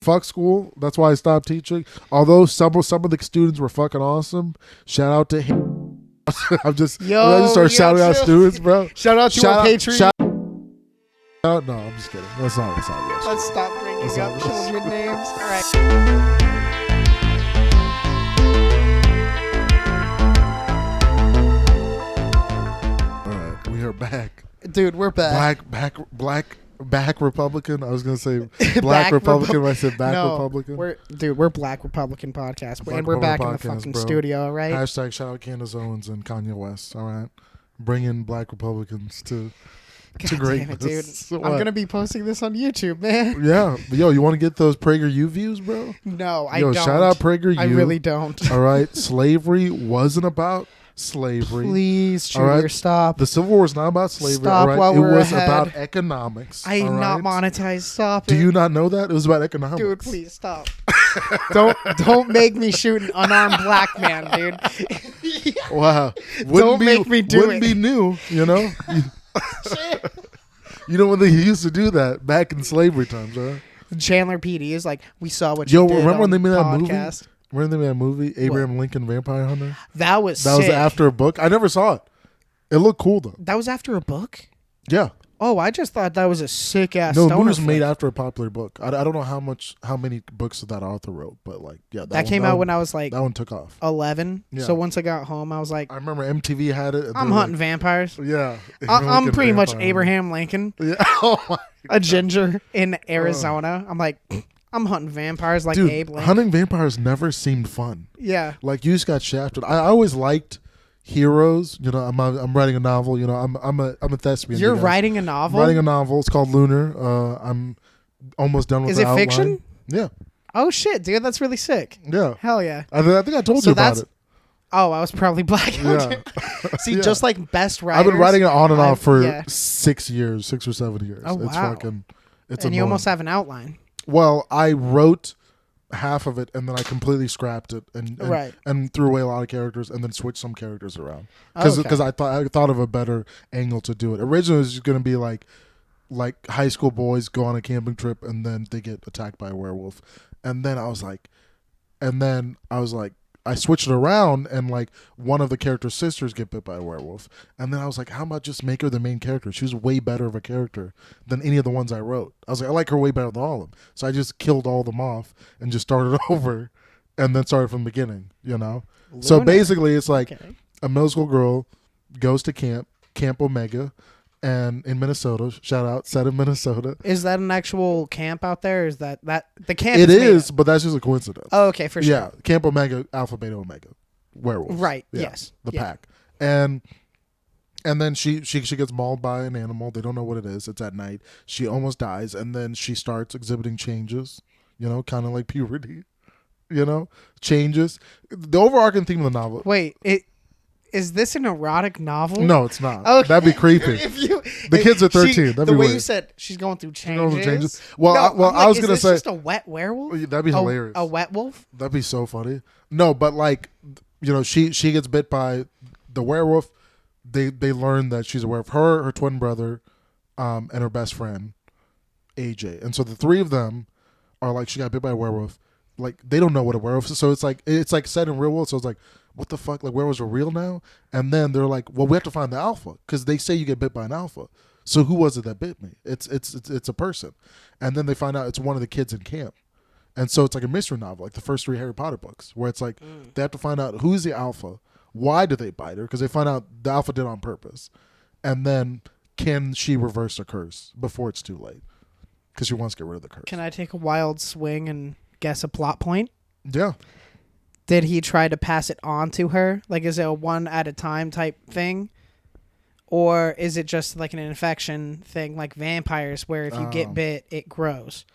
Fuck school. That's why I stopped teaching. Although some of the students were fucking awesome. Shout out to him. I just start shouting out students, bro. Shout out to our Patreon. No, I'm just kidding. That's not real. Let's stop bringing up children names. All right. We are back. Dude, we're back. Back Republican. I was gonna say Black Republican. I said back Republican. We're Black Republican podcast, and we're back in the fucking studio, all right? Hashtag shout out Candace Owens and Kanye West. All right, bringing Black Republicans to greatness. Dude. I'm gonna be posting this on YouTube, man. Yeah, yo, you want to get those PragerU views, bro? No, I don't. Shout out PragerU. I really don't. All right, slavery wasn't about slavery. Please, Junior, stop. The Civil War is not about slavery. Stop while it we're was ahead. about economics. I am not monetized. Stop it. Do you not know that? It was about economics. Dude, please stop. Don't make me shoot an unarmed black man, dude. Wow. Don't make me do it. Wouldn't be new, you know? You know when they used to do that back in slavery times, right? Chandler PD is like, we saw what you did remember when they made podcast. that movie? Remember they made a movie, Abraham Lincoln Vampire Hunter? That was sick. Was after a book. I never saw it. It looked cool though. That was after a book? Yeah. Oh, I just thought that was a sick ass. No, the movie was made after a popular book. I don't know how many books that author wrote, but like, yeah, that came out when I was like, that one took off 11. Yeah. So once I got home, I was like, I remember MTV had it. I'm hunting vampires. Yeah, I'm pretty much Abraham Lincoln. Yeah, oh my a ginger in Arizona. I'm like, I'm hunting vampires like Dude, Abe Lincoln. Hunting vampires never seemed fun. Yeah, like you just got shafted. I always liked heroes. You know, I'm writing a novel. You know, I'm a thespian. You're writing a novel? I'm writing a novel. It's called Lunar. I'm almost done with the outline. Is it fiction? Yeah. Oh shit, dude, that's really sick. Yeah. Hell yeah. I think I told you about it. Oh, I was probably blackout. Yeah. See, yeah. just like best writers. I've been writing it on and off for 6 years, 6 or 7 years. Oh, wow. It's fucking. It's and annoying. you almost have an outline. Well, I wrote half of it and then I completely scrapped it and threw away a lot of characters and then switched some characters around because I thought of a better angle to do it. Originally, it was going to be like high school boys go on a camping trip and then they get attacked by a werewolf, and then I was like, I switched it around and like one of the character's sisters get bit by a werewolf, and then I was like, how about just make her the main character? She was way better of a character than any of the ones I wrote. I was like, I like her way better than all of them, so I just killed all of them off and just started over and then started from the beginning, you know. Luna. So basically it's like a middle school girl goes to Camp Omega, and in Minnesota, shout out, set in Minnesota. Is that an actual camp out there? Is that the camp? It is, but that's just a coincidence. Oh, okay, for sure. Yeah, Camp Omega, Alpha, Beta, Omega, werewolves. Right. Yeah, yes. The pack, and then she gets mauled by an animal. They don't know what it is. It's at night. She almost dies, and then she starts exhibiting changes. You know, kind of like puberty. You know, changes. The overarching theme of the novel. Wait, is this an erotic novel? No, it's not. Okay. That'd be creepy. The kids are 13. That'd be way weird. you said she's going through changes. Well, I was gonna say just a wet werewolf. That'd be hilarious. A wet wolf. That'd be so funny. No, but like, you know, she gets bit by the werewolf. They learn that she's a werewolf. Her twin brother, and her best friend, AJ. And so the three of them are like, she got bit by a werewolf. Like they don't know what a werewolf is. So it's like set in real world. So it's like, what the fuck? Like werewolves are real now? And then they're like, well, we have to find the alpha because they say you get bit by an alpha. So who was it that bit me? It's a person. And then they find out it's one of the kids in camp. And so it's like a mystery novel, like the first 3 Harry Potter books, where it's like they have to find out who's the alpha, why did they bite her? Because they find out the alpha did it on purpose. And then can she reverse the curse before it's too late? Because she wants to get rid of the curse. Can I take a wild swing and guess a plot point? Yeah. Did he try to pass it on to her? Like, is it a one at a time type thing? Or is it just like an infection thing like vampires where if you get bit, it grows?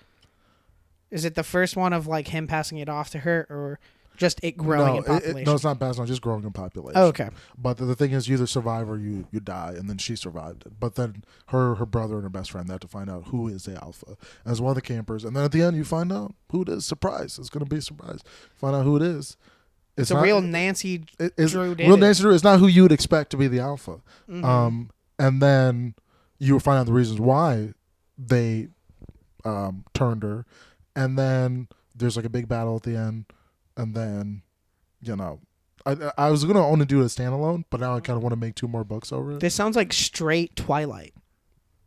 Is it the first one of like him passing it off to her or just it growing in population? No, it's not passing on, just growing in population. Oh, okay. But the thing is, you either survive or you die, and then she survived it. But then her brother and her best friend, they have to find out who is the alpha as one of the campers. And then at the end, you find out who it is. Surprise. It's going to be a surprise. Find out who it is. It's a real Nancy Drew. Real Nancy Drew. It's not who you would expect to be the alpha. Mm-hmm. And then you find out the reasons why they turned her. and then there's like a big battle at the end, and then, you know, I was gonna only do it as standalone, but now I kind of want to make 2 more books over it. This sounds like straight Twilight.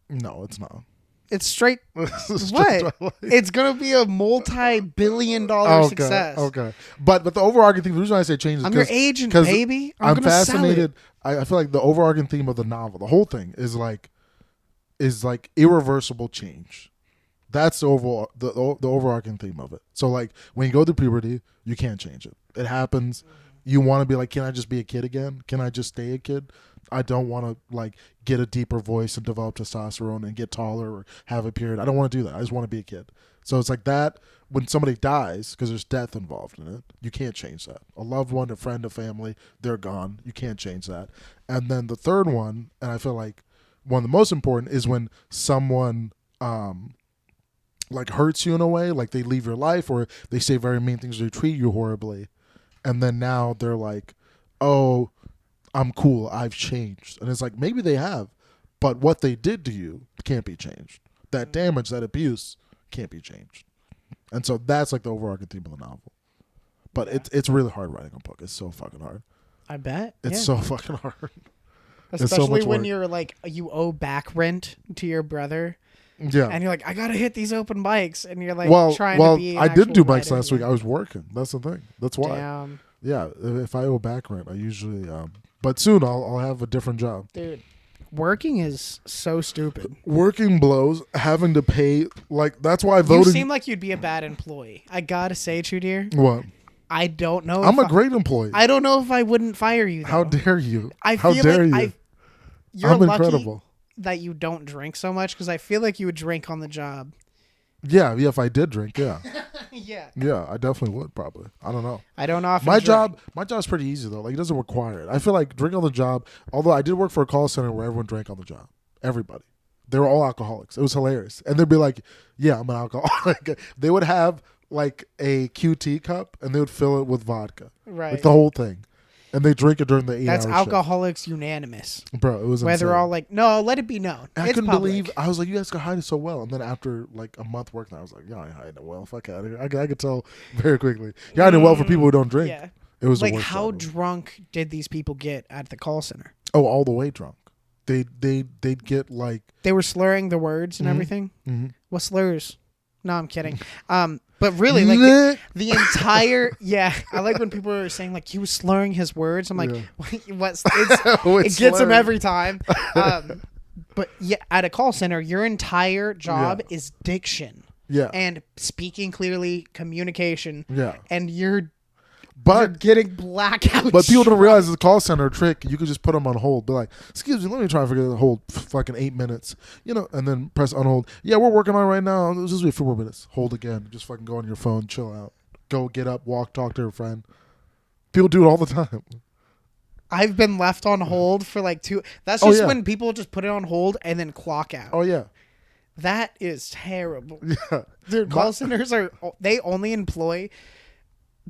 No, it's not. It's straight. It's What? Twilight. It's gonna be a multi-billion-dollar success. Okay, but the overarching theme. The reason I say change is I'm your because agent, baby. I'm gonna fascinated. Sell it. I feel like the overarching theme of the novel, the whole thing, is like irreversible change. That's the overarching theme of it. So like when you go through puberty, you can't change it. It happens. You want to be like, can I just be a kid again? Can I just stay a kid? I don't want to like get a deeper voice and develop testosterone and get taller or have a period. I don't want to do that. I just want to be a kid. So it's like that when somebody dies, because there's death involved in it, you can't change that. A loved one, a friend, a family, they're gone. You can't change that. And then the third one, and I feel like one of the most important, is when someone like hurts you in a way, like they leave your life or they say very mean things, they treat you horribly, and then now they're like, oh, I'm cool, I've changed. And it's like, maybe they have, but what they did to you can't be changed. That damage, that abuse can't be changed. And so that's like the overarching theme of the novel. But it's really hard writing a book. It's so fucking hard. I bet. It's so fucking hard. Especially so when work. you're like, you owe back rent to your brother. Yeah. And you're like, I gotta hit these open mics, and you're like, trying well, to be. I didn't do mics last week. I was working. That's the thing. That's why. Damn. Yeah. If I owe back rent, I usually. But soon I'll have a different job. Dude, working is so stupid. Working blows. Having to pay, like, that's why I voted. You seem like you'd be a bad employee. I gotta say, True Dear. What? I don't know. I'm a great employee. I don't know if I wouldn't fire you. Though. How dare you? How dare you? You're I'm lucky incredible. that you don't drink so much, because I feel like you would drink on the job. Yeah. If I did drink, yeah. Yeah. Yeah, I definitely would probably. I don't know. I don't often My drink. job's pretty easy though. Like, it doesn't require it. I feel like drinking on the job, although I did work for a call center where everyone drank on the job. Everybody. They were all alcoholics. It was hilarious. And they'd be like, yeah, I'm an alcoholic. They would have like a QT cup and they would fill it with vodka. Right. Like the whole thing. And they drink it during the 8 That's hour alcoholics unanimous. shift. Bro, it was Where insane. they're all like, no, let it be known. And I It's couldn't public. believe, I was like, you guys can hide it so well. And then after like a month working, I was like, yeah, I ain't hiding it well. Fuck out of here. I could tell very quickly. You're hiding it well for people who don't drink. Yeah. It was Like, the worst how ever. drunk did these people get at the call center? Oh, all the way drunk. They'd get like. They were slurring the words and everything. Mm-hmm. What slurs? No, I'm kidding. But really, like the entire I like when people are saying like he was slurring his words. I'm like, what's it gets him every time. But yeah, at a call center, your entire job is diction. Yeah. And speaking clearly, communication. Yeah. And you're But getting blackout. But people don't realize it's a call center trick. You could just put them on hold. Be like, excuse me, let me try and figure out hold fucking 8 minutes. You know, and then press on hold. Yeah, we're working on it right now. This is a few more minutes. Hold again. Just fucking go on your phone, chill out. Go get up, walk, talk to your friend. People do it all the time. I've been left on hold for like 2. That's just when people just put it on hold and then clock out. Oh, yeah. That is terrible. Yeah. Dude, call centers they only employ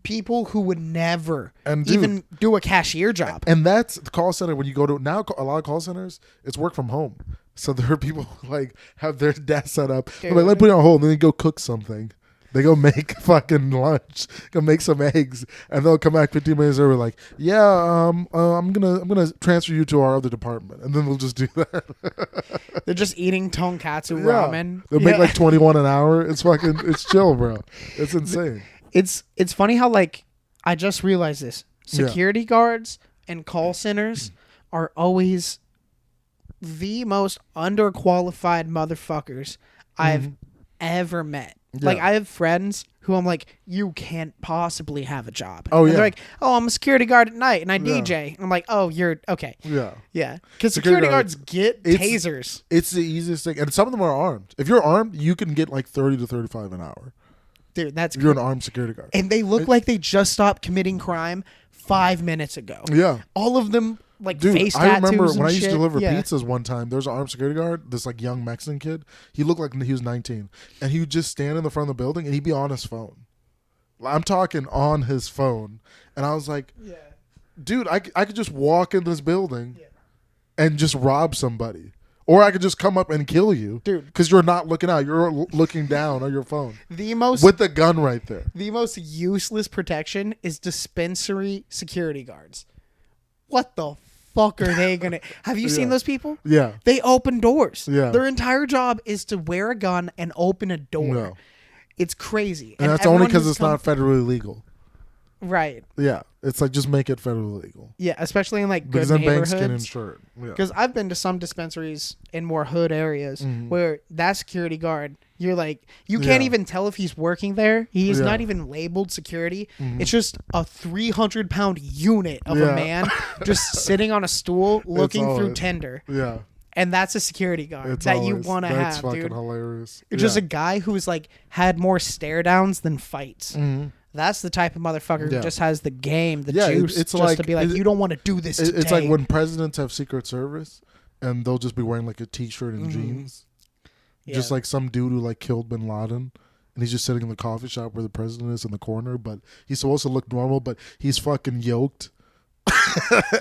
people who would never even do a cashier job. And that's the call center when you go to now a lot of call centers, it's work from home. So there are people who like have their desk set up. They're like, let me put it on hold, and then they go cook something. They go make fucking lunch, go make some eggs, and they'll come back 15 minutes later like, yeah, I'm gonna transfer you to our other department, and then they'll just do that. They're just eating tonkatsu ramen. They'll make like 21 an hour. It's fucking, it's chill, bro. It's insane. It's funny how like I just realized this. Security guards and call centers are always the most underqualified motherfuckers I've ever met. Yeah. Like, I have friends who I'm like, you can't possibly have a job. Oh, and yeah. they're like, oh, I'm a security guard at night and I DJ. And I'm like, oh, you're okay. Yeah. Yeah. Because security guards get tasers. It's the easiest thing. And some of them are armed. If you're armed, you can get like 30 to 35 an hour. Dude, that's You're an armed security guard. And they look like they just stopped committing crime 5 minutes ago. Yeah. All of them, like, dude, face I tattoos remember when I and used to shit. deliver pizzas one time, there was an armed security guard, this like young Mexican kid. He looked like he was 19. And he would just stand in the front of the building and he'd be on his phone. I'm talking on his phone. And I was like, dude, I could just walk in this building and just rob somebody. Or I could just come up and kill you, dude, because you're not looking out. You're looking down on your phone with the gun right there. The most useless protection is dispensary security guards. What the fuck are they gonna? Have you seen those people? Yeah, they open doors. Yeah, their entire job is to wear a gun and open a door. No. It's crazy, and that's only because it's not federally legal. Right. Yeah. It's like, just make it federally legal. Yeah, especially in like good because then neighborhoods. banks can insure it. Because I've been to some dispensaries in more hood areas where that security guard, you're like, you can't even tell if he's working there. He's not even labeled security. It's just a 300-pound unit of a man just sitting on a stool looking through Tinder. Yeah. And that's a security guard that you want to have, That's fucking dude. Hilarious. It's just a guy who's like had more stare downs than fights. That's the type of motherfucker who just has the game, the juice, it's just like, to be like, you don't want to do this today. It's like when presidents have Secret Service, and they'll just be wearing like a T-shirt and jeans. Just like some dude who like killed Bin Laden, and he's just sitting in the coffee shop where the president is in the corner, but he's supposed to look normal, but he's fucking yoked.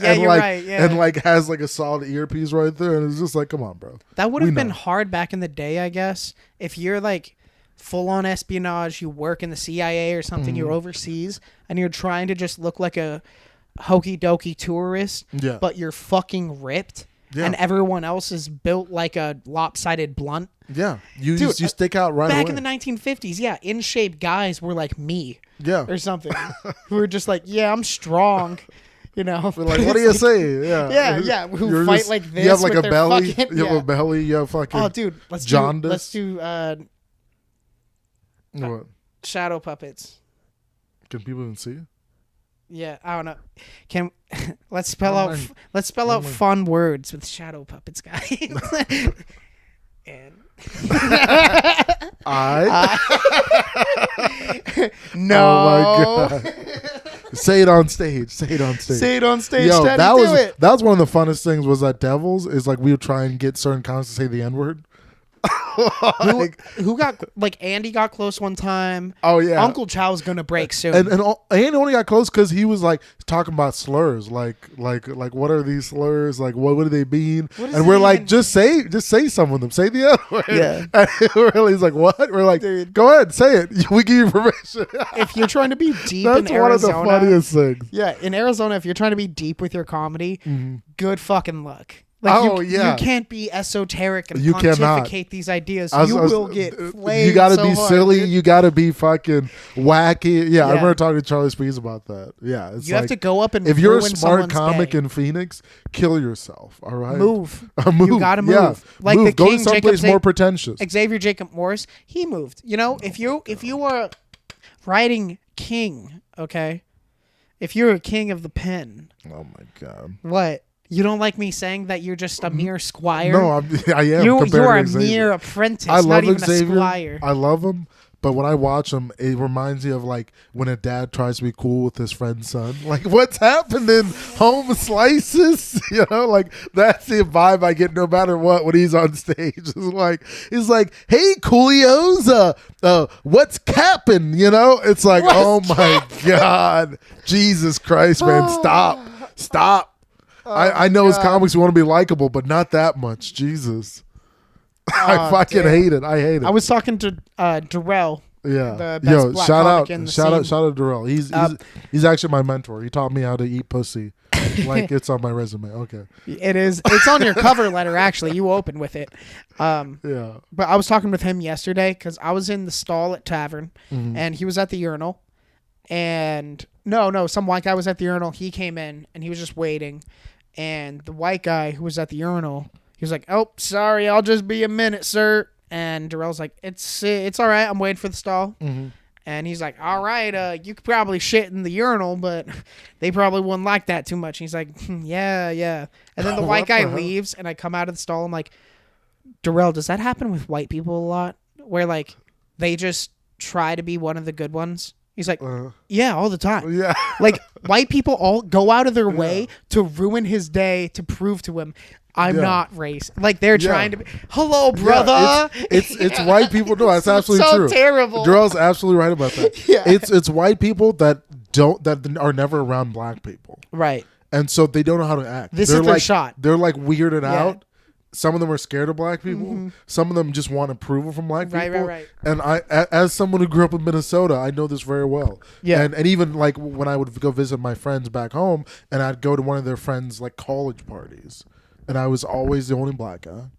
And you're like, right. Yeah. And like has like a solid earpiece right there, and it's just like, come on, bro. That would have been hard back in the day, I guess. If you're like full on espionage, you work in the CIA or something, you're overseas, and you're trying to just look like a hokey dokey tourist, but you're fucking ripped, and everyone else is built like a lopsided blunt. Yeah, you stick out right back away. in the 1950s. In shape guys were like me, or something, who were just like, I'm strong. You know, we're like, what do you say? Yeah. Who fight just, like this? You have like a belly. Fucking, you have a belly. You have fucking. Oh, dude, let's do. What? Shadow puppets. Can people even see? Yeah, I don't know. Can let's spell out fun words with shadow puppets, guys. And no. Oh my god. Say it on stage. Say it on stage. Say it on stage. Yo, that was one of the funnest things. Was at Devils is like we would try and get certain comics to say the N-word. Who got like Andy got close one time. Oh yeah, Uncle Chow's gonna break soon. And Andy only got close because he was like talking about slurs, like what are these slurs? Like what do they mean? And we're like, just say some of them. Say the other word. Yeah. And he's like, what? We're like, dude, go ahead, say it. We give you permission. If you're trying to be deep that's in Arizona, one of the funniest things. Yeah, in Arizona, if you're trying to be deep with your comedy, good fucking luck. Like you can't be esoteric and pontificate these ideas. You will get flamed. You got to so be hard, silly. dude. You got to be fucking wacky. Yeah, I remember talking to Charlie Spees about that. Yeah, it's you have to go up and if you're a smart comic day. In Phoenix, kill yourself. All right, move. Move. You got to move. Yeah. Like move. the Go King, to someplace more pretentious. Xavier Jacob Morris, he moved. You know, if you are writing king, okay, if you're a king of the pen. Oh my god. What? You don't like me saying that you're just a mere squire? No, I am. You are a mere apprentice, not even Xavier. a squire. I love him, but when I watch him, it reminds me of like when a dad tries to be cool with his friend's son. Like, what's happened in Home Slices? You know, like that's the vibe I get no matter what when he's on stage. He's like, hey, coolios, what's capping? You know, it's like, oh my god, Jesus Christ, man, stop. I know as comics we want to be likable, but not that much. Jesus. I fucking hate it. I hate it. I was talking to Darrell. Yeah. The best black comic in the scene. Shout out Darrell. He's actually my mentor. He taught me how to eat pussy. Like it's on my resume. Okay. It is. It's on your cover letter, actually. You open with it. Yeah. But I was talking with him yesterday because I was in the stall at Tavern and he was at the urinal. And some white guy was at the urinal. He came in and he was just waiting. And the white guy who was at the urinal, he was like, "Oh, sorry, I'll just be a minute, sir." And Darrell's like, "It's all right. I'm waiting for the stall." And he's like, "All right, you could probably shit in the urinal, but they probably wouldn't like that too much." And he's like, yeah. And then the white guy leaves, and I come out of the stall. I'm like, Darrell, does that happen with white people a lot? Where like they just try to be one of the good ones? He's like, yeah, all the time. Yeah. Like, white people all go out of their way to ruin his day to prove to him, I'm not racist. Like, they're trying to be, hello, brother. Yeah, it's white people. No, that's absolutely so true. Terrible. Darrell's absolutely right about that. Yeah. It's white people that are never around black people. Right. And so they don't know how to act. This is their shot. They're like weirded out some of them are scared of black people. Some of them just want approval from black people. Right. And as someone who grew up in Minnesota, I know this very well. Yeah. And even like when I would go visit my friends back home, and I'd go to one of their friends' like college parties, and I was always the only black guy.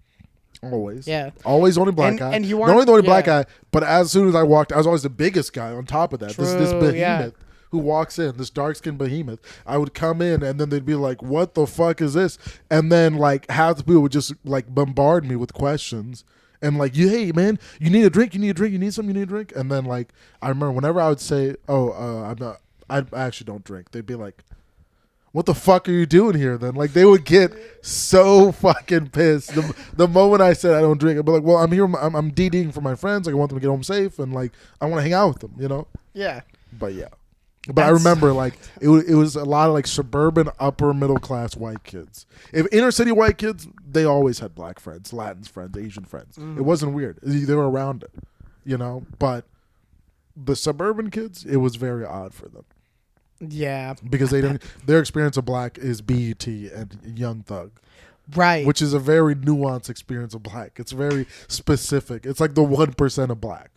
Always. Yeah. Always the only black guy. And you Not weren't only the only black guy, but as soon as I walked, I was always the biggest guy on top of that. This behemoth. Who walks in, this dark-skinned behemoth. I would come in, and then they'd be like, what the fuck is this? And then, like, half the people would just, like, bombard me with questions. And, like, hey, man, you need a drink, you need something, you need a drink? And then, like, I remember whenever I would say, I actually don't drink, they'd be like, what the fuck are you doing here then? Like, they would get so fucking pissed. The moment I said I don't drink, I'd be like, well, I'm here, I'm DDing for my friends. Like, I want them to get home safe, and, like, I want to hang out with them, you know? Yeah. But, yeah. But I remember, like, it was a lot of, like, suburban, upper middle class white kids. If inner city white kids, they always had black friends, Latin friends, Asian friends. It wasn't weird. They were around it, you know? But the suburban kids, it was very odd for them. Yeah. Because their experience of black is BET and Young Thug. Right. Which is a very nuanced experience of black. It's very specific. It's like the 1% of black.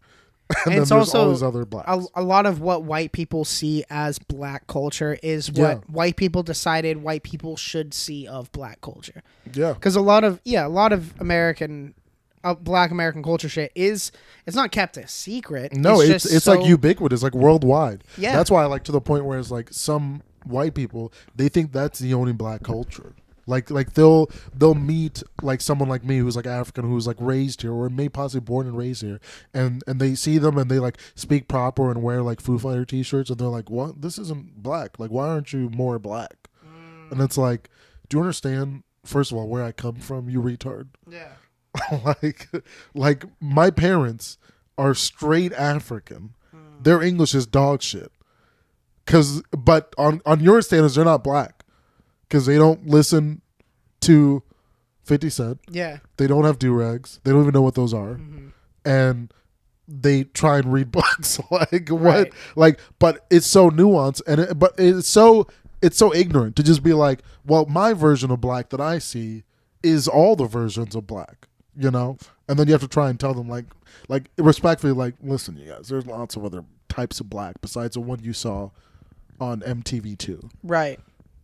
And it's then there's also all these other blacks. A lot of what white people see as black culture is what white people decided white people should see of black culture. Yeah. Because a lot of American, black American culture shit it's not kept a secret. No, it's like ubiquitous, like worldwide. Yeah. That's why I like to the point where it's like some white people, they think that's the only black culture. Like they'll meet like someone like me who's like African, who's like raised here or maybe possibly born and raised here, and they see them and they like speak proper and wear like Foo Fighter t-shirts, and they're like, what? This isn't black. Like, why aren't you more black? And it's like, do you understand, first of all, where I come from, you retard? Yeah. like my parents are straight African. Their English is dog shit. But on your standards, they're not black. Because they don't listen to 50 Cent. Yeah. They don't have do-rags. They don't even know what those are. And they try and read books. Like, what? Right. Like, but it's so nuanced, and but it's so ignorant to just be like, well, my version of black that I see is all the versions of black, you know? And then you have to try and tell them, like respectfully, like, listen, you guys, there's lots of other types of black besides the one you saw on MTV2. Right.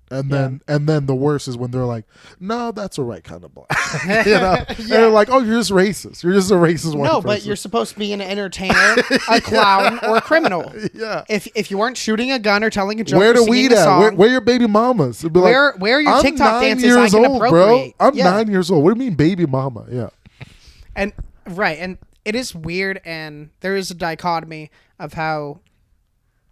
And then the worst is when they're like, no, that's the right kind of black. You know? And they're like, oh, you're just racist. You're just a racist white person. No, but you're supposed to be an entertainer, a clown, or a criminal. Yeah. If you weren't shooting a gun or telling a joke, where the weed at? Where are your baby mamas? Be where are your TikTok dances I can appropriate? Bro. I'm 9 years old. What do you mean baby mama? Yeah. And it is weird, and there is a dichotomy of how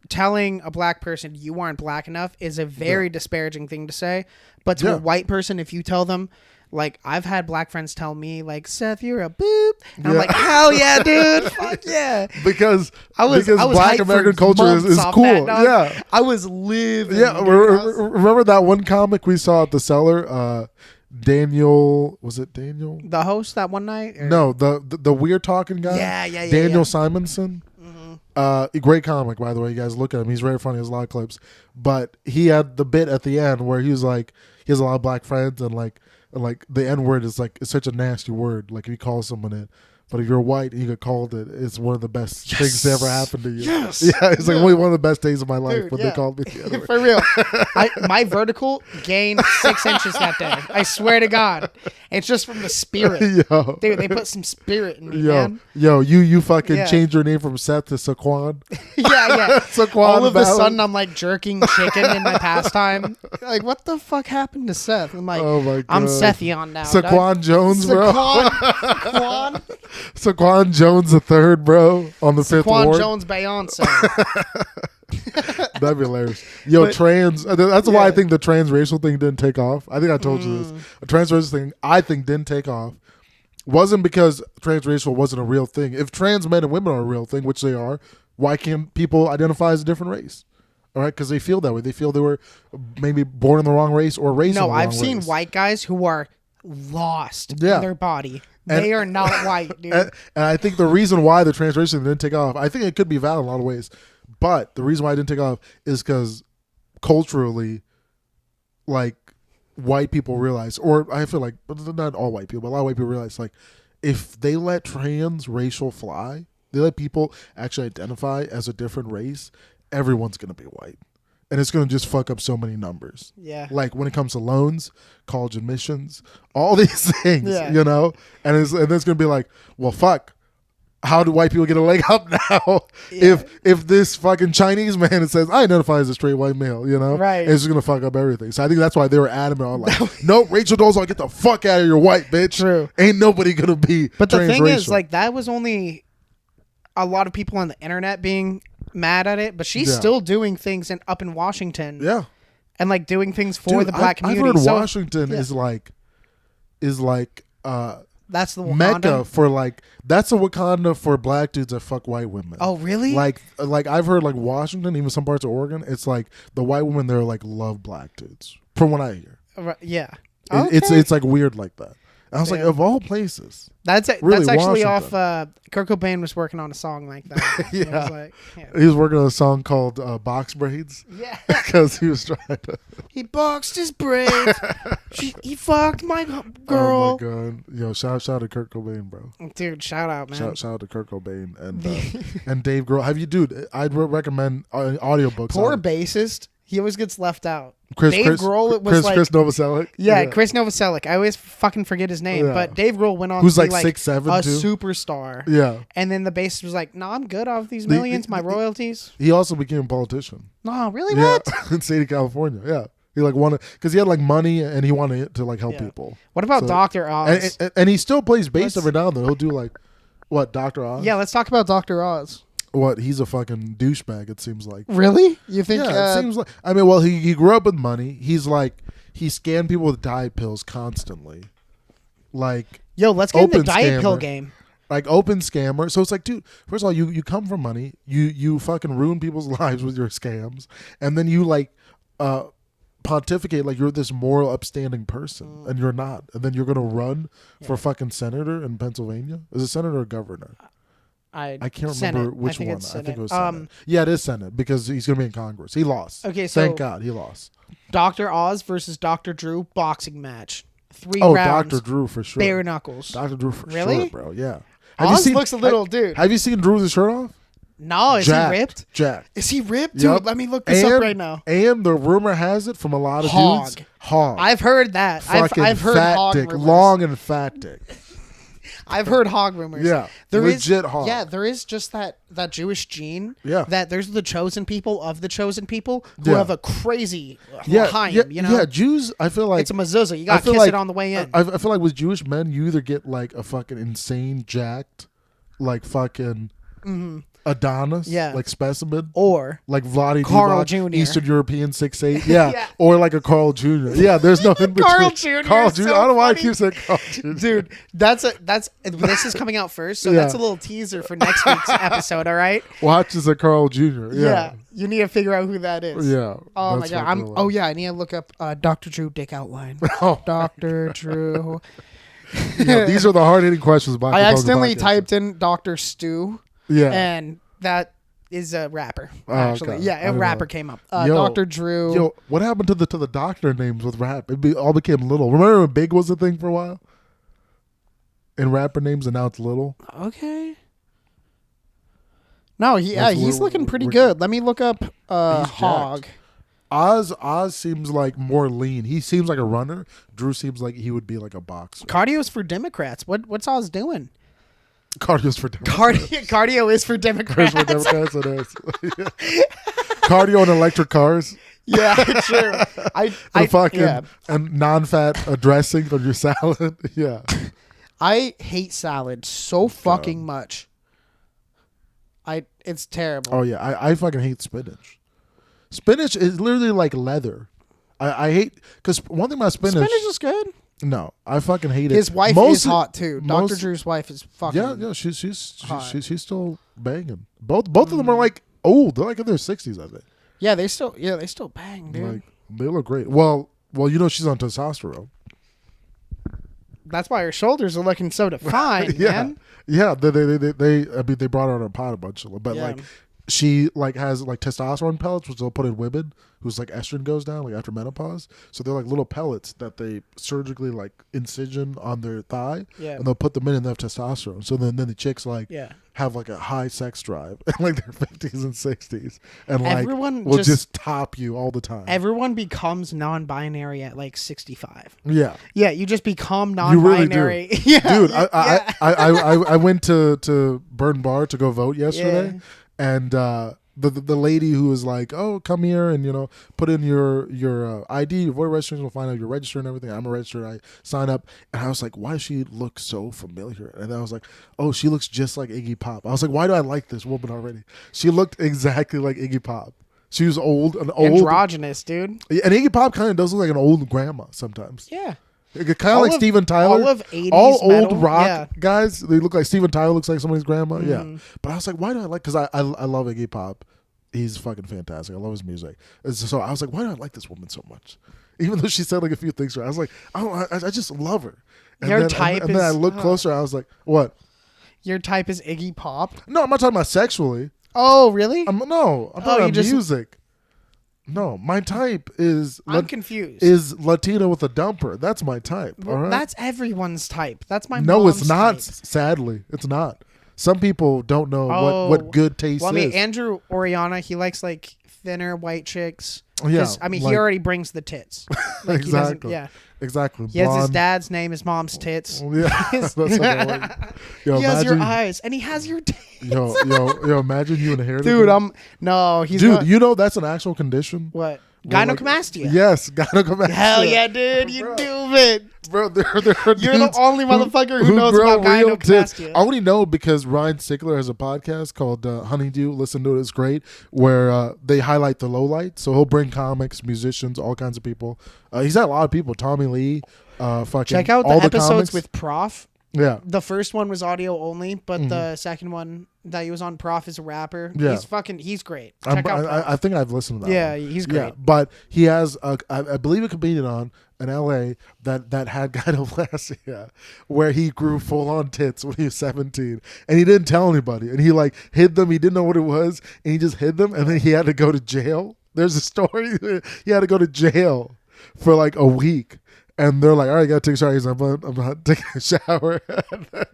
telling a black person you aren't black enough is a very disparaging thing to say. But to a white person, if you tell them, like, I've had black friends tell me, like, Seth, you're a boop. And I'm like, hell yeah, dude. Fuck yeah. Because black American culture is cool. Yeah. I was living. Yeah. Remember that one comic we saw at the Cellar? Daniel, was it Daniel? The host that one night? Or? No, the weird talking guy. Yeah. Daniel Simonson. A great comic, by the way. You guys look at him. He's very funny. He has a lot of clips. But he had the bit at the end where he was like, he has a lot of black friends, and like the N-word is like, it's such a nasty word. Like, if you call someone it. But if you're white and you get called it, it's one of the best things to ever happen to you. Yes. Yeah, it's like one of the best days of my life. Dude, when they called me the N-word. For real. My vertical gained 6 inches that day. I swear to God. It's just from the spirit. Yo. Dude, they put some spirit in me, man. Yo, you fucking changed your name from Seth to Saquon. Yeah. Saquon all of a sudden, I'm like jerking chicken in my pastime. Like, what the fuck happened to Seth? I'm like, oh my God. I'm Sethion now. Saquon Jones, bro. Saquon. Saquon Jones the third, bro, on the fifth ward. Saquon Jones Beyonce. That'd be hilarious. Yo, trans. That's why I think the transracial thing didn't take off. I think I told you this. A transracial thing, I think, didn't take off. Wasn't because transracial wasn't a real thing. If trans men and women are a real thing, which they are, why can't people identify as a different race? All right, because they feel that way. They feel they were maybe born in the wrong race or raised in the wrong race. No, I've seen white guys who are lost in their body. They are not white, dude. And I think the reason why the transracial didn't take off, I think it could be valid in a lot of ways, but the reason why it didn't take off is because culturally, like, white people realize, or I feel like, but not all white people, but a lot of white people realize, like, if they let transracial fly, they let people actually identify as a different race, everyone's going to be white. And it's going to just fuck up so many numbers. Yeah. Like when it comes to loans, college admissions, all these things, Yeah. you know? And it's going to be like, well, fuck. How do white people get a leg up now? Yeah. If this fucking Chinese man says, I identify as a straight white male, you know? Right. It's just going to fuck up everything. So I think that's why they were adamant on like, no, Rachel Dolezal, get the fuck out of your white, bitch. True. Ain't nobody going to be But the thing is, transracial. like, that was only a lot of people on the internet being mad at it, but she's Yeah. still doing things up in Washington. Yeah. And, like, doing things for Dude, the black community. I've heard So, Washington yeah. is like that's the Wakanda. Mecca for like, that's a Wakanda for black dudes that fuck white women. Oh, really? Like I've heard like Washington, even some parts of Oregon, it's like the white women there like love black dudes. From what I hear, Yeah. it's like weird like that. And I was like, Yeah. of all places, That's really, actually Washington. off. Kurt Cobain was working on a song like that. It Yeah. was like, yeah. he was working on a song called Box Braids Yeah. because he was trying to. He boxed his braids. He fucked my girl. Oh my god! Yo, shout out to Kurt Cobain, bro. Dude, shout out, man. Shout out to Kurt Cobain and Dave Grohl. Have you, dude? I'd recommend audiobooks. Poor on it. bassist. He always gets left out. Chris Grohl was like, Chris Novoselic. yeah, Chris Novoselic. I always fucking forget his name, Yeah. but Dave Grohl went on Who's to be like 6'7" a too? superstar. Yeah. And then the bassist was like, "No, I'm good off these millions, my royalties." He also became a politician. No, really? Yeah, What? in the state of California. Yeah, he like wanted because he had like money and he wanted to like help Yeah. people. What about So- Dr. Oz? And he still plays bass Let's- every now and then. He'll do like what Dr. Oz. Yeah, let's talk about Dr. Oz. What he's a fucking douchebag. It seems like. Really? You think? Yeah, it seems like. I mean, well, he grew up with money. He's like he scanned people with diet pills constantly, like Yo, let's get in the open diet pill scammer. game. like open scammer. So it's like, dude, first of all, you come from money. You fucking ruin people's lives with your scams, and then you like pontificate like you're this moral, upstanding person, and you're not. And then you're gonna run for fucking senator in Pennsylvania. Is it senator or governor? I can't remember which one. I think it was Senate. Yeah, it is Senate because he's gonna be in Congress. He lost. Okay, so thank God he lost. Dr. Oz versus Dr. Drew boxing match. 3 Oh, rounds. Dr. Drew for sure. Bare knuckles. Dr. Drew for Really? sure, bro. Yeah. Oz looks a little dude. Have you seen Drew with his shirt off? No, is Jacked. he ripped? Jacked. Is he ripped? Yep. Dude, let me look this up right now. And the rumor has it from a lot of Hog. dudes. Hog. I've heard that. Fucking I've heard fat hog dick. rumors. Long and fat dick. I've heard hog rumors. Yeah. There is legit hog. Yeah, there is just that Jewish gene. Yeah. That there's the chosen people of the chosen people who Yeah. have a crazy Yeah, L'chaim, yeah, you know? yeah. Jews, I feel like It's a mezuzah. You got to feel kiss like- it on the way in. I feel like with Jewish men, you either get like a fucking insane jacked, like fucking Adonis, Yeah. like specimen, or like Vladi Carl Divac, Jr.. Eastern European 6'8", yeah. Yeah. Or like a Carl Jr. Yeah, there's no in between. Carl Jr. Carl is Jr. so I don't know why I funny. keep saying Carl Jr. Dude, this is coming out first, so Yeah. that's a little teaser for next week's episode, all right? Watch is a Carl Jr. Yeah, You need to figure out who that is. yeah. Oh my That's god. fucking hilarious. I need to look up Dr. Drew dick outline. Oh, Dr. Drew. yeah, these are the hard hitting questions. I accidentally typed in Dr. Stu, Yeah. and that is a rapper. Oh, Actually, okay. yeah, I a didn't rapper know. came up. Yo, Dr. Drew. Yo, what happened to the doctor names with rap? All became little. Remember when Big was a thing for a while? In rapper names, and now it's little. Okay. No, he's We're- looking pretty we're- good. Let me look up He's Hog. jacked. Oz seems like more lean. He seems like a runner. Drew seems like he would be like a boxer. Cardio's for Democrats. What's Oz doing? Cardio's for Democrats. Cardio is for Democrats. For Democrats, it is. Cardio and electric cars. Yeah, true. And fucking yeah. and non-fat dressing on your salad. Yeah. I hate salad so fucking much. It's terrible. Oh yeah, I fucking hate spinach. Spinach is literally like leather. I hate because one thing about Spinach is good. No, I fucking hate it. His wife is hot too. Dr. most- Drew's wife is fucking. Yeah, she's hot. still banging. Both of them are like old. They're like in their 60s, I think. Yeah, they still bang, dude. Like they look great. Well, you know she's on testosterone. That's why her shoulders are looking so defined, Yeah, man. yeah. They I mean they brought her on a pot a bunch of, but Yeah. like she like has like testosterone pellets, which they'll put in women whose like estrogen goes down like after menopause. So they're like little pellets that they surgically like incision on their thigh, Yeah. and they'll put them in and they have testosterone. So then the chicks like Yeah. have like a high sex drive in like their 50s and 60s, and like Everyone will just top you all the time. Everyone becomes non-binary at like 65. Yeah. Yeah, you just become You really do. non-binary. Yeah, Dude, yeah. I went to Burn Bar to go vote yesterday, Yeah. and the lady who was like, "Oh, come here and put in your ID, your voter registration. We'll find out you're registered and everything." I'm a registered. I sign up, and I was like, "Why does she look so familiar?" And I was like, "Oh, she looks just like Iggy Pop." I was like, "Why do I like this woman already?" She looked exactly like Iggy Pop. She was old, Androgynous, dude. and Iggy Pop kind of does look like an old grandma sometimes. Yeah. Kind of like Steven Tyler. All of 80s all metal, old rock yeah. guys. They look like Steven Tyler looks like somebody's grandma. Mm. Yeah. But I was like, why do I like? Because I love Iggy Pop. He's fucking fantastic. I love his music. So I was like, why do I like this woman so much? Even though she said like a few things to her, I was like, I just love her. And Your then, type and is. then I looked closer. I was like, what? Your type is Iggy Pop. No, I'm not talking about sexually. Oh, really? I'm talking about just- music. No, my type is I'm confused. is Latina with a dumper. That's my type. Well, all right? That's everyone's type. That's my No, mom's it's not. type. Sadly, it's not. Some people don't know what good taste Well, I mean, is. Andrew Oriana, he likes like thinner white chicks. Yeah, I mean, like- he already brings the tits. Like, he doesn't- Exactly. yeah. Exactly. He has his Blonde. dad's name, his mom's tits. Yeah, that's what I like. Yo, He has your imagine- eyes, and he has your tits. Yo, imagine you inherited Dude, that. no, he's Dude, not. you know that's an actual condition. What? Where, like- Gynecomastia. Yes, gynecomastia. Hell yeah, dude, you Bro. knew it. Bro, there are You're the dudes only motherfucker who knows grow about real tits. gynecomastia. I only know because Ryan Sickler has a podcast called Honeydew. Listen to it; it's great. Where they highlight the lowlights. So he'll bring comics, musicians, all kinds of people. He's had a lot of people. Tommy Lee. Fucking Check out all the episodes comics. with Prof. Yeah. The first one was audio only, but the second one that he was on, Prof is a rapper. Yeah. He's great. Check out Prof. I think I've listened to that. Yeah, one. he's great. Yeah, but he has, I believe, a comedian on in L.A. that had gynecomastia, where he grew full on tits when he was 17, and he didn't tell anybody, and he like hid them. He didn't know what it was, and he just hid them, and then he had to go to jail. There's a story he had to go to jail for like a week, and they're like, "All right, you gotta take a shower." He's like, "I'm not taking a shower." And then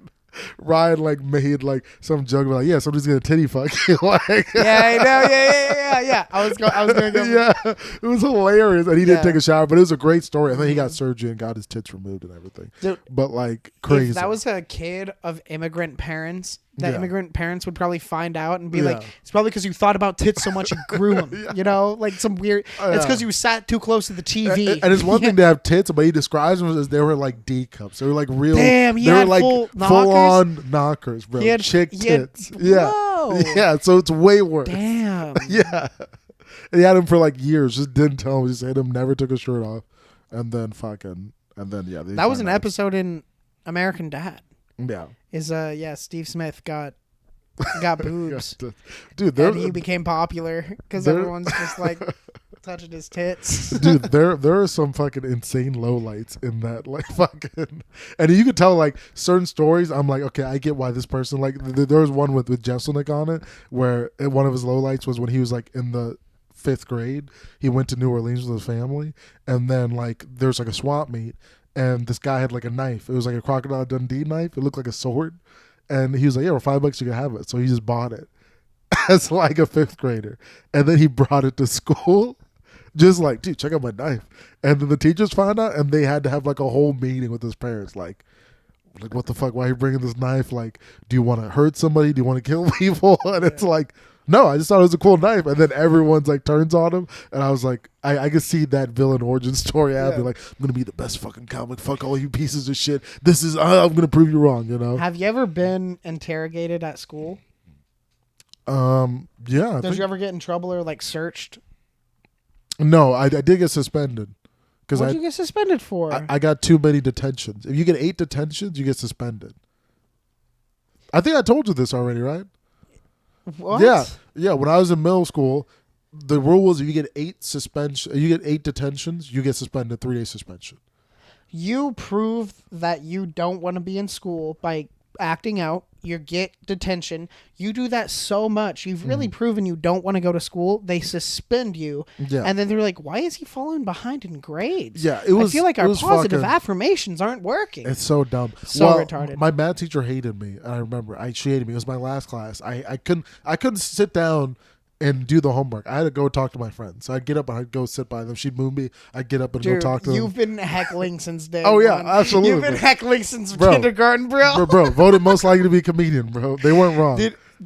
Ryan like made like some joke about like, "Yeah, somebody's gonna titty fuck you." Like, Yeah, I know. Yeah. I was gonna go. yeah, it was hilarious, and he didn't Yeah. take a shower, but it was a great story. I think he got surgery and got his tits removed and everything. Dude, but like crazy. If that was a kid of immigrant parents, Yeah. immigrant parents would probably find out and be Yeah. like, "It's probably because you thought about tits so much you grew them." You know, like some weird. Oh, It's yeah. because you sat too close to the TV. And it's one thing to have tits, but he describes them as they were like D cups. They were like real. Damn, he they had were like full on knockers, bro. He had- Chick he had- tits. Yeah, Whoa. yeah. So it's way worse. Damn. Yeah, and he had him for like years. Just didn't tell him. Just hit him. Never took his shirt off, and then yeah. That was an episode in American Dad. Yeah. Steve Smith got boobs. Dude, And he became popular because they're- everyone's just like touching his tits. dude, there are some fucking insane lowlights in that, like fucking, and you could tell like certain stories. I'm like, okay, I get why this person like. There was one with Jesselnick on it where one of his lowlights was when he was like in the 5th grade. He went to New Orleans with his family, and then like there's like a swap meet, and this guy had like a knife. It was like a Crocodile Dundee knife. It looked like a sword, and he was like, "Yeah, for $5 you can have it." So he just bought it as like a 5th grader, and then he brought it to school. Just like, dude, check out my knife. And then the teachers found out, and they had to have like a whole meeting with his parents. Like what the fuck? Why are you bringing this knife? Like, do you want to hurt somebody? Do you want to kill people? And it's like, no, I just thought it was a cool knife. And then everyone's like turns on him, and I was like, I could see that villain origin story happening. Like, I'm gonna be the best fucking comic. Fuck all you pieces of shit. This is I'm gonna prove you wrong. You know? Have you ever been interrogated at school? Yeah. Did you ever get in trouble or like searched? No, I did get suspended because What'd you get suspended for? I got too many detentions. If you get 8 detentions, you get suspended. I think I told you this already, right? What? Yeah. When I was in middle school, the rule was if you get 8 detentions, you get suspended, 3-day suspension. You proved that you don't want to be in school by acting out. You get detention. You do that so much. You've really proven you don't want to go to school. They suspend you. Yeah. And then they're like, why is he falling behind in grades? Yeah, it was. I feel like our positive fucking, affirmations aren't working. It's so dumb. So retarded. My math teacher hated me. I remember. She hated me. It was my last class. I couldn't sit down and do the homework. I had to go talk to my friends. So I'd get up and I'd go sit by them. She'd move me. I'd get up and go talk to them. You've been heckling since day Oh, yeah, one. absolutely. You've been heckling since kindergarten, bro. Bro, voted most likely to be a comedian, bro. They weren't wrong.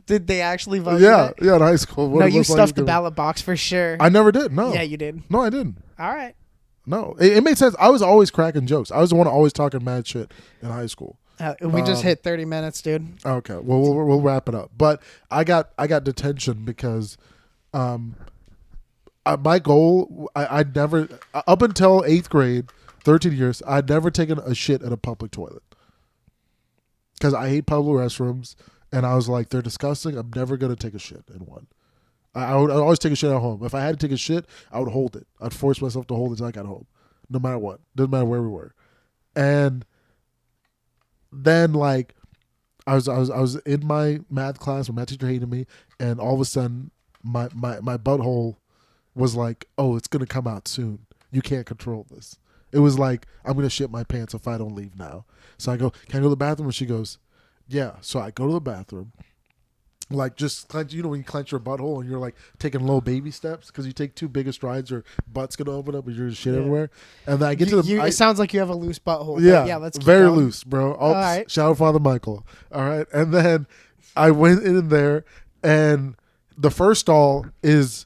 Did they actually vote? Yeah, in high school. No, you stuffed the ballot box for sure. I never did. No. Yeah, you did. No, I didn't. All right. No, it made sense. I was always cracking jokes. I was the one always talking mad shit in high school. We just hit 30 minutes, dude. Okay, well we'll wrap it up. But I got detention because, my goal I'd never up until 8th grade, 13 years, I'd never taken a shit at a public toilet because I hate public restrooms, and I was like, they're disgusting. I'm never gonna take a shit in one. I'd always take a shit at home. If I had to take a shit, I would hold it. I'd force myself to hold it until I got home, no matter what. Doesn't matter where we were. And then like I was in my math class, my math teacher hated me, and all of a sudden my butthole was like, oh, it's gonna come out soon. You can't control this. It was like, I'm gonna shit my pants if I don't leave now. So I go, can I go to the bathroom? And she goes, yeah. So I go to the bathroom. Like just clench, when you clench your butthole and you're like taking little baby steps because you take too big of strides, your butt's gonna open up and you're shit everywhere. And then I get to the. It sounds like you have a loose butthole. Yeah, let's keep very going. loose, bro. Oh, all right. Shout out Father Michael. All right, and then I went in there, and the first stall is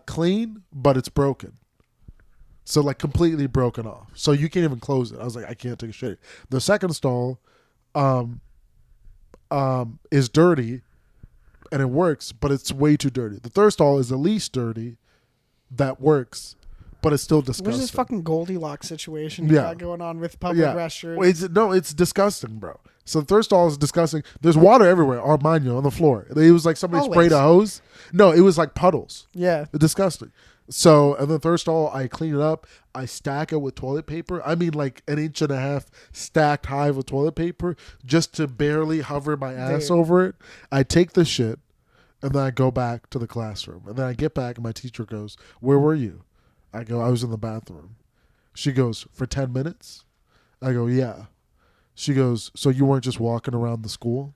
clean, but it's broken. So like completely broken off. So you can't even close it. I was like, I can't take a shit. The second stall, is dirty. And it works, but it's way too dirty. The third stall is the least dirty that works, but it's still disgusting. What's this fucking Goldilocks situation you got going on with public restrooms? It's disgusting, bro. So the third stall is disgusting. There's water everywhere, mind you, on the floor. It was like somebody sprayed a hose. No, it was like puddles. Yeah. Disgusting. So, and the third stall, I clean it up. I stack it with toilet paper. I mean, like 1.5 inches stacked high with toilet paper just to barely hover my ass over it. I take the shit, and then I go back to the classroom. And then I get back, and my teacher goes, where were you? I go, I was in the bathroom. She goes, for 10 minutes? I go, yeah. She goes, so you weren't just walking around the school?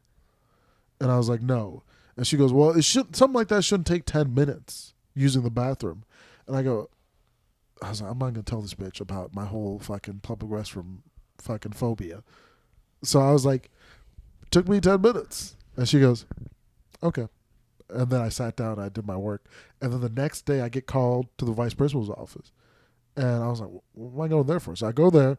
And I was like, no. And she goes, well, something like that shouldn't take 10 minutes using the bathroom. And I was like, I'm not going to tell this bitch about my whole fucking public restroom fucking phobia. So I was like, took me 10 minutes. And she goes, okay. And then I sat down and I did my work. And then the next day I get called to the vice principal's office. And I was like, what am I going there for? So I go there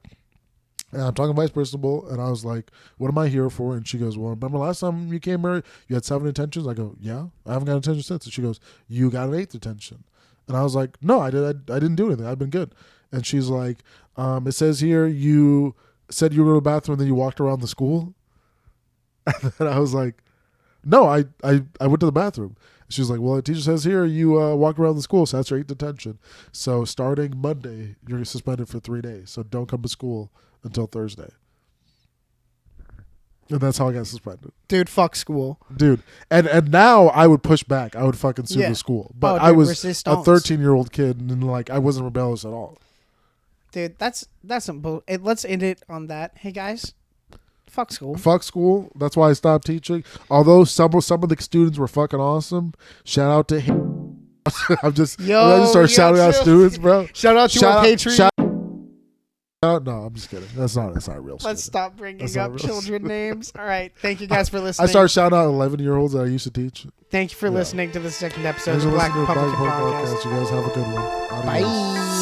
and I'm talking to vice principal. And I was like, what am I here for? And she goes, well, remember last time you came here, you had 7 detentions? I go, yeah, I haven't got attention since. And she goes, you got an 8th detention. And I was like, no, I didn't do anything. I've been good. And she's like, it says here you said you were going to the bathroom and then you walked around the school. And then I was like, no, I went to the bathroom. She was like, well, the teacher says here you walked around the school, so that's your 8th detention. So starting Monday, you're suspended for 3 days. So don't come to school until Thursday. And that's how I got suspended. Dude, fuck school. Dude. And now I would push back. I would fucking sue the school. But I was a 13-year-old kid and like I wasn't rebellious at all. Dude, that's some bull. Let's end it on that. Hey guys, fuck school. Fuck school. That's why I stopped teaching. Although some of the students were fucking awesome. Shout out to him. I just started shouting out students, bro. Shout out to our Patreon. No, I'm just kidding. That's not real. Let's stop bringing up children names. All right. Thank you guys for listening. I started shouting out 11-year-olds that I used to teach. Thank you for listening to the second episode of the Black Republican Podcast. You guys have a good one. Adios. Bye.